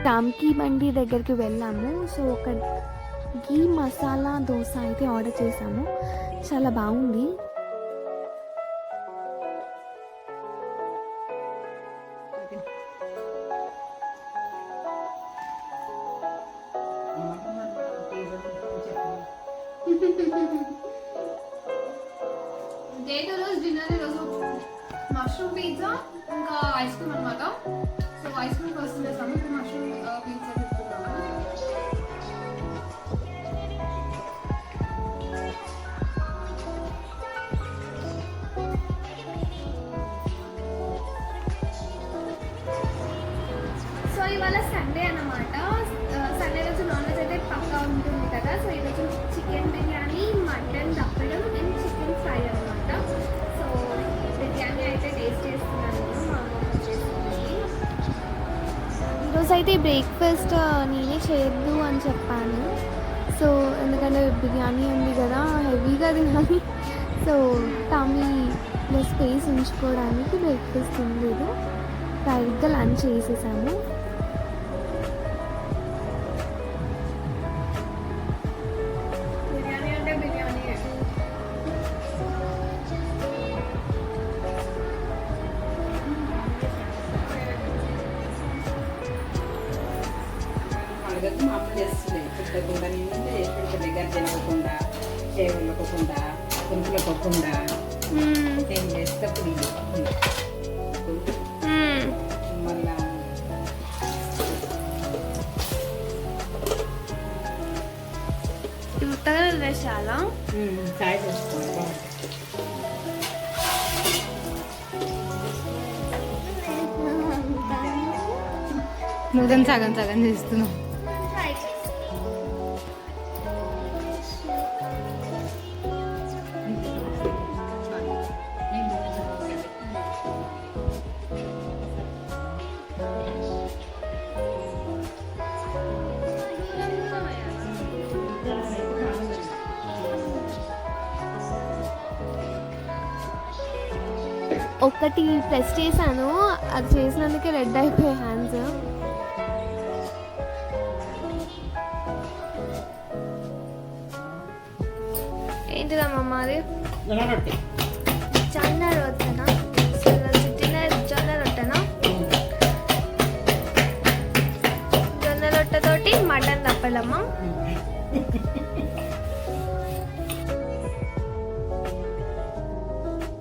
టామ్కీ బండి దగ్గరికి వెళ్ళాము. సో ఒక ఘీ మసాలా దోశ అయితే ఆర్డర్ చేసాము. చాలా బాగుంది. డే టు రోజు డిన్నర్ ఈరోజు మష్రూమ్ పిజ్జా ఇంకా ఐస్ క్రీమ్ అనమాట. సో ఐస్ క్రీమ్ ఫస్ట్ చేస్తాము, ఇప్పుడు మష్రూమ్ పిజ్జా తింటున్నాము. సో ఇవాళ సండే అన్నమాట. సండే రోజు నాన్ వెజ్ అయితే పక్కా ఉంటుంది కదా. సో ఈరోజు చికెన్ బిర్యానీ, మటన్ దప్పడం అండ్ చికెన్ ఫ్రై అనమాట. సో బిర్యానీ అయితే టేస్ట్ చేస్తున్నాను నేను, మా అమ్మ చేస్తుంది. ఈరోజు అయితే బ్రేక్ఫాస్ట్ నేనే చేయొద్దు అని చెప్పాను. సో ఎందుకంటే బిర్యానీ ఉంది కదా, హెవీగా తినాలి. సో టమ్మీలో స్పేస్ ఉంచుకోవడానికి బ్రేక్ఫాస్ట్ ఉండలేదు, డైరెక్ట్గా లంచ్ చేసేసాము. బిర్యానీ అంటే బిర్యానీ. పండుగకు మా అమ్మ చేస్తుంది. పుట్టకుండా నేను చేసి దగ్గర తినకుండా, చేవులకోకుండా, పులుపులకోకుండా నేను చేసేటప్పుడు మళ్ళా ఉత్తగా చాలా చాయ్ చేసుకోవాలి. నువ్వు సగం సగం చేస్తున్నావు. ఒకటి ప్రెస్ చేశాను, అది చేసినందుకే రెడ్ అయిపోయాయి హ్యాండ్స్. ఏంటిదమ్మా అది? జొన్న రొట్టెనా? జొన్న రొట్టెనా? జొన్న రొట్టెతోటి మటన్ తప్పలమ్మా.